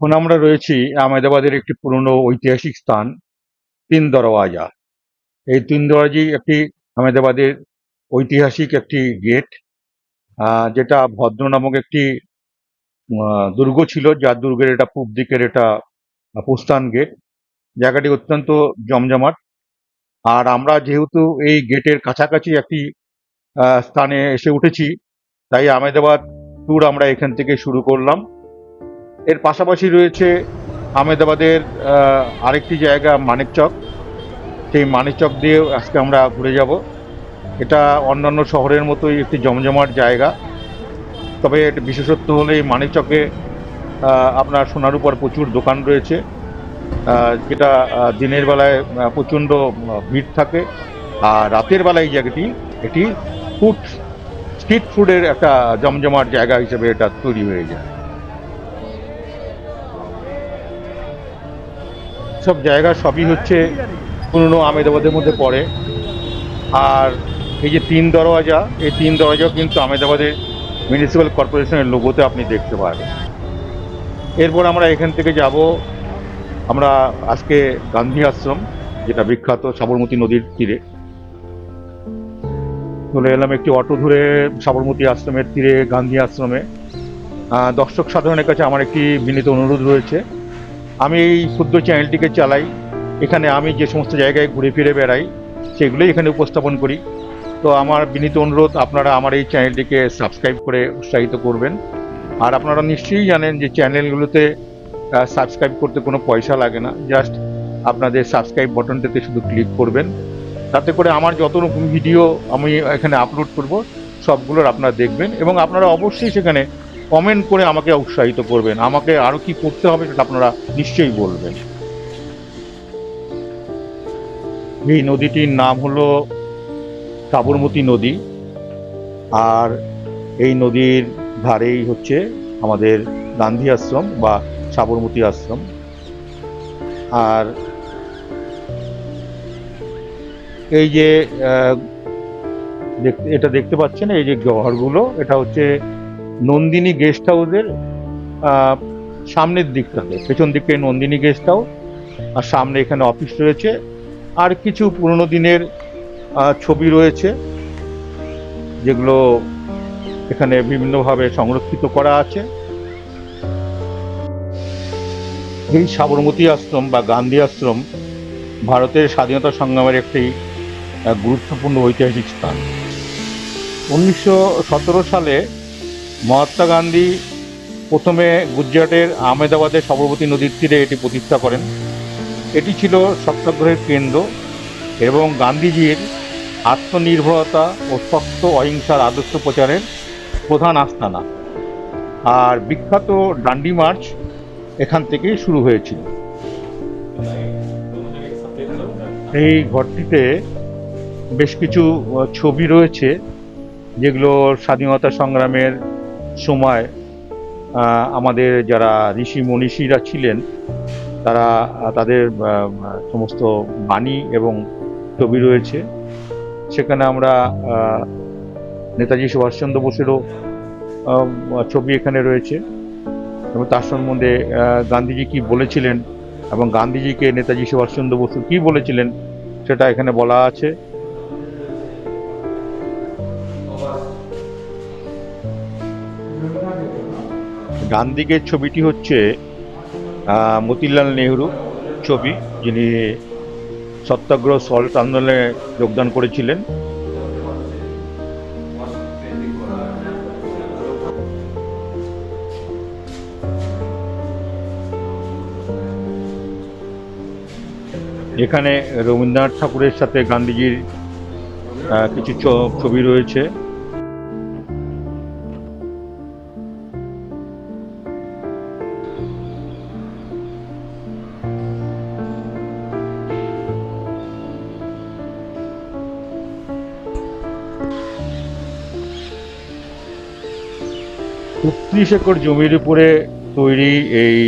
এখন আমরা রয়েছি আহমেদাবাদের একটি পুরনো ঐতিহাসিক স্থান তিন দরওয়াজা। এই তিন দরওয়াজি একটি আহমেদাবাদের ঐতিহাসিক একটি গেট, যেটা ভদ্র নামক একটি দুর্গ ছিল, যার দুর্গের এটা পূব দিকের এটা প্রস্থান গেট। জায়গাটি অত্যন্ত জমজমাট। আর আমরা যেহেতু এই গেটের কাছাকাছি একটি স্থানে এসে উঠেছি, তাই আহমেদাবাদ ট্যুর আমরা এখান থেকে শুরু করলাম। এর পাশাপাশি রয়েছে আহমেদাবাদের আরেকটি জায়গা মানিকচক। সেই মানিকচক দিয়ে আজকে আমরা ঘুরে যাব। এটা অন্যান্য শহরের মতোই একটি জমজমাট জায়গা, তবে এর বিশেষত্ব হলো এই মানিকচকে আপনার সোনার উপর প্রচুর দোকান রয়েছে, যেটা দিনের বেলায় প্রচণ্ড ভিড় থাকে, আর রাতের বেলায় এই জায়গাটি একটি স্ট্রিট ফুডের একটা জমজমাট জায়গা হিসেবে এটা তৈরি হয়ে যায়। সব জায়গা সবই হচ্ছে পুরনো আহমেদাবাদের মধ্যে পড়ে। আর এই যে তিন দরওয়াজা, এই তিন দরওয়াজাও কিন্তু আহমেদাবাদের মিউনিসিপ্যাল কর্পোরেশনের লোগোতে আপনি দেখতে পাবেন। এরপর আমরা এখান থেকে যাব আমরা আজকে গান্ধী আশ্রম, যেটা বিখ্যাত সাবরমতী নদীর তীরে। চলে এলাম একটি অটো ধরে সাবরমতী আশ্রমের তীরে গান্ধী আশ্রমে। দর্শক সাধারণের কাছে আমার একটি বিনীত অনুরোধ রয়েছে, আমি এই ক্ষুদ্র চ্যানেলটিকে চালাই, এখানে আমি যে সমস্ত জায়গায় ঘুরে ফিরে বেড়াই সেগুলোই এখানে উপস্থাপন করি। তো আমার বিনীত অনুরোধ, আপনারা আমার এই চ্যানেলটিকে সাবস্ক্রাইব করে উৎসাহিত করবেন। আর আপনারা নিশ্চয়ই জানেন যে চ্যানেলগুলোতে সাবস্ক্রাইব করতে কোনো পয়সা লাগে না, জাস্ট আপনাদের সাবস্ক্রাইব বাটনটাতে শুধু ক্লিক করবেন। তাতে করে আমার যত রকম ভিডিও আমি এখানে আপলোড করব সবগুলোর আপনারা দেখবেন, এবং আপনারা অবশ্যই সেখানে কমেন্ট করে আমাকে উৎসাহিত করবেন। আমাকে আরও কি করতে হবে সেটা আপনারা নিশ্চয়ই বলবেন। এই নদীটির নাম হলো সাবরমতী নদী, আর এই নদীর ধারেই হচ্ছে আমাদের গান্ধী আশ্রম বা সাবরমতী আশ্রম। আর এই যে এটা দেখতে পাচ্ছেন, এই যে ঘরগুলো, এটা হচ্ছে নন্দিনী গেস্ট হাউসের সামনের দিকটাতে, পেছন দিকে নন্দিনী গেস্ট হাউস, আর সামনে এখানে অফিস রয়েছে, আর কিছু পুরনো দিনের ছবি রয়েছে যেগুলো এখানে বিভিন্নভাবে সংরক্ষিত করা আছে। এই সাবরমতী আশ্রম বা গান্ধী আশ্রম ভারতের স্বাধীনতা সংগ্রামের একটি গুরুত্বপূর্ণ ঐতিহাসিক স্থান। 1917 সালে মহাত্মা গান্ধী প্রথমে গুজরাটের আহমেদাবাদের সাবরমতী নদীর তীরে এটি প্রতিষ্ঠা করেন। এটি ছিল সত্যাগ্রহের কেন্দ্র এবং গান্ধীজির আত্মনির্ভরতা ও শক্ত অহিংসার আদর্শ প্রচারের প্রধান আস্তানা। আর বিখ্যাত ডান্ডি মার্চ এখান থেকেই শুরু হয়েছিল। এই ঘরটিতে বেশ কিছু ছবি রয়েছে, যেগুলো স্বাধীনতা সংগ্রামের সময় আমাদের যারা ঋষি মনীষীরা ছিলেন তারা তাদের সমস্ত বাণী এবং ছবি রয়েছে। সেখানে আমরা নেতাজি সুভাষচন্দ্র বোসেরও ছবি এখানে রয়েছে, এবং তার সম্বন্ধে গান্ধীজি কি বলেছিলেন এবং গান্ধীজিকে নেতাজি সুভাষচন্দ্র বসু কি বলেছিলেন সেটা এখানে বলা আছে। ডান দিকের ছবিটি হচ্ছে মতিলাল নেহরু ছবি, যিনি সত্যাগ্রহ সল্ট আন্দোলনে যোগদান করেছিলেন। এখানে রবীন্দ্রনাথ ঠাকুরের সাথে গান্ধীজির কিছু ছবি রয়েছে। ছত্রিশ একর জমির উপরে তৈরি এই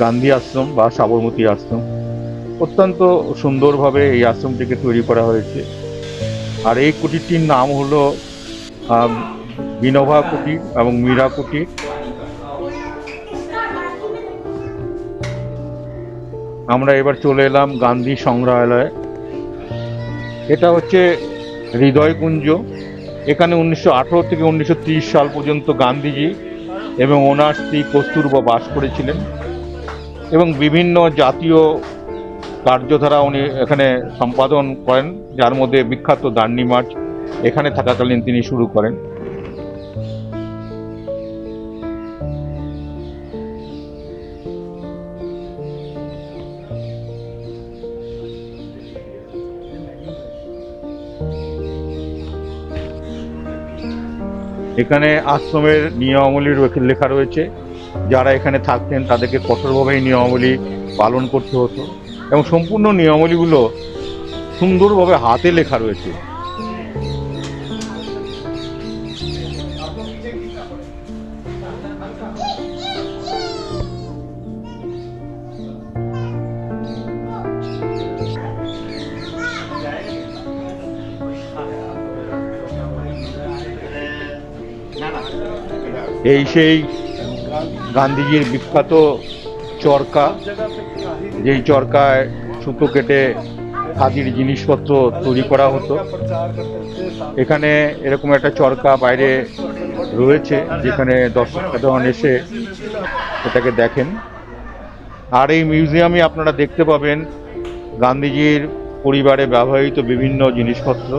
গান্ধী আশ্রম বা সাবরমতী আশ্রম, অত্যন্ত সুন্দরভাবে এই আশ্রমটিকে তৈরি করা হয়েছে। আর এই কুটিরটির নাম হলো বিনোবা কুটির এবং মীরা কুটির। আমরা এবার চলে এলাম গান্ধী সংগ্রহালয়ে। এটা হচ্ছে হৃদয়কুঞ্জ। এখানে 1918 থেকে 1930 সাল পর্যন্ত গান্ধীজি এবং ওনার স্ত্রী কস্তুরবা বাস করেছিলেন এবং বিভিন্ন জাতীয় কার্যধারা উনি এখানে সম্পাদন করেন, যার মধ্যে বিখ্যাত দান্ডি মার্চ এখানে থাকাকালীন তিনি শুরু করেন। এখানে আশ্রমের নিয়মাবলী লেখা রয়েছে। যারা এখানে থাকতেন তাদেরকে কঠোরভাবে এই নিয়মাবলী পালন করতে হতো এবং সম্পূর্ণ নিয়মাবলীগুলো সুন্দরভাবে হাতে লেখা রয়েছে। এই সেই গান্ধীজির বিখ্যাত চরকা, যেই চরকায় সুতো কেটে খাদির জিনিসপত্র তৈরি করা হতো। এখানে এরকম একটা চরকা বাইরে রয়েছে, যেখানে দর্শকগণ এসে এটাকে দেখেন। আর এই মিউজিয়ামে আপনারা দেখতে পাবেন গান্ধীজির পরিবারে ব্যবহৃত বিভিন্ন জিনিসপত্র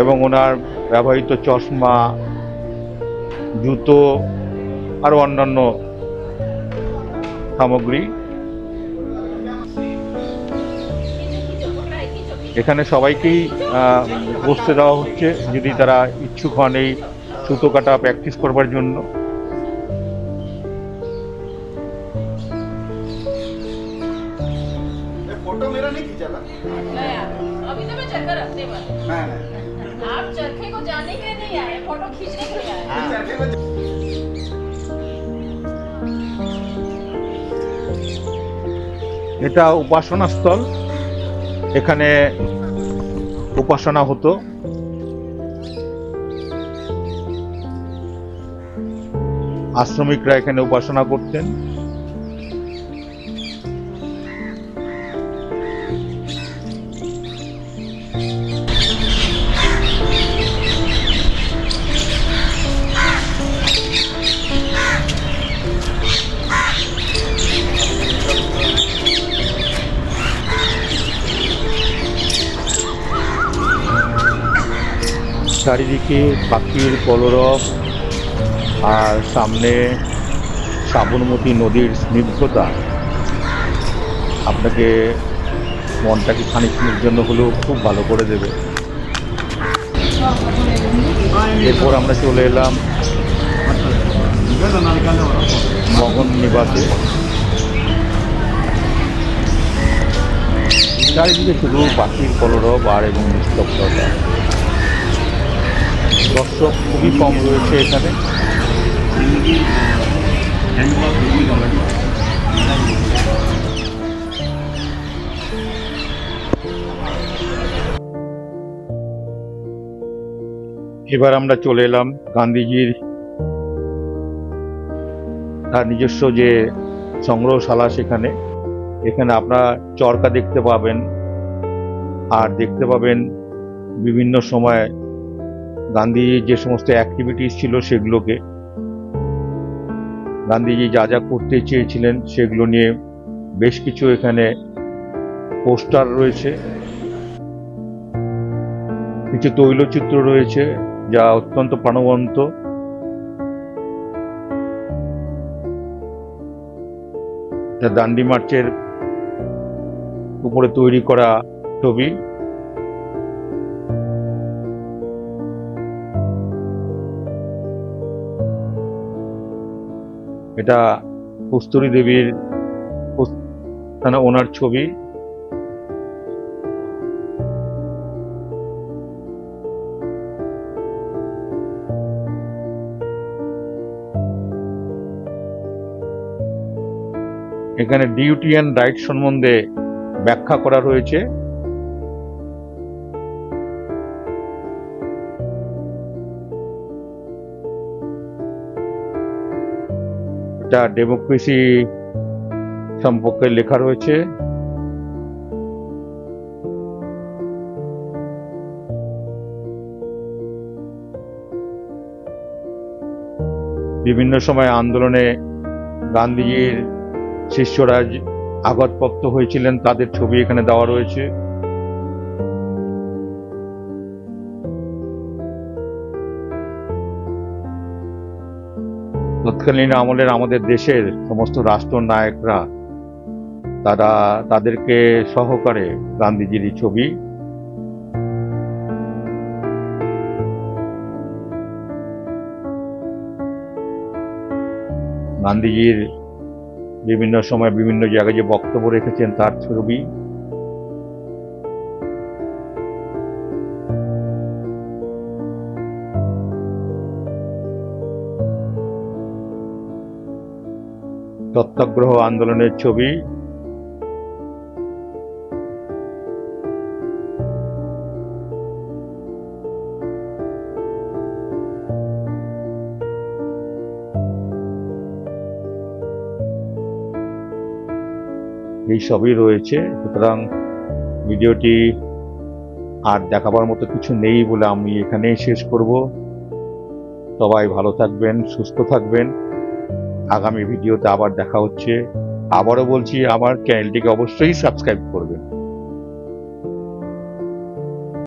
এবং ওনার ব্যবহৃত চশমা, জুতো, আরো অন্যান্য সামগ্রী। এখানে সবাইকেই বসতে দেওয়া হচ্ছে যদি তারা ইচ্ছুক হন এই সুতো কাটা প্র্যাকটিস করবার জন্য। फोटो मेरा नहीं खींचा था। अभी तो मैं चरखा रखने वाली हूँ। आप चरखे को जानने के लिए नहीं आए, फोटो खींचने के लिए आए। चरखे को এটা উপাসনা স্থল, এখানে উপাসনা হতো। আশ্রমিকরা এখানে উপাসনা করতেন। চারিদিকে পাখির কলরব আর সামনে সাবরমতী নদীর স্নিগ্ধতা আপনাকে মনটাকে খানিকক্ষণের জন্য হলেও খুব ভালো করে দেবে। এরপর আমরা চলে এলাম মগন নিবাসে। চারিদিকে শুধু পাখির কলরব আর এবং নিস্তব্ধতা। দর্শক খুবই কম রয়েছে এখানে। এবার আমরা চলে এলাম গান্ধীজির তার নিজস্ব যে সংগ্রহশালা, সেখানে এখানে আপনারা চরকা দেখতে পাবেন আর দেখতে পাবেন বিভিন্ন সময় গান্ধীজির যে সমস্ত অ্যাক্টিভিটিস ছিল সেগুলোকে, গান্ধীজি যা যা করতে চেয়েছিলেন সেগুলো নিয়ে বেশ কিছু এখানে পোস্টার রয়েছে, কিছু তৈলচিত্র রয়েছে যা অত্যন্ত প্রাণবন্ত। দান্ডি মার্চের উপরে তৈরি করা ছবি। এটা কস্তুরী দেবীর ওনার ছবি। এখানে ডিউটি অ্যান্ড রাইট সম্বন্ধে ব্যাখ্যা করা রয়েছে। এটা ডেমোক্রেসি সম্পর্কে লেখা রয়েছে। বিভিন্ন সময় আন্দোলনে গান্ধীজির শিষ্যরা আঘাতপ্রাপ্ত হয়েছিলেন, তাদের ছবি এখানে দেওয়া রয়েছে। তৎকালীন আমলের আমাদের দেশের সমস্ত রাষ্ট্রনায়করা তাদেরকে সহকারে গান্ধীজির এই ছবি। গান্ধীজির বিভিন্ন সময় বিভিন্ন জায়গায় যে বক্তব্য রেখেছেন তার ছবি। সত্যাগ্রহ আন্দোলনের ছবি। এই সবই রয়েছে। সুতরাং ভিডিওটি আর দেখাবার মতো কিছু নেই বলে আমি এখানেই শেষ করব। সবাই ভালো থাকবেন, সুস্থ থাকবেন। আগামী ভিডিওতে আবার দেখা হচ্ছে। আবারও বলছি, আমার চ্যানেলটিকে অবশ্যই সাবস্ক্রাইব করবেন।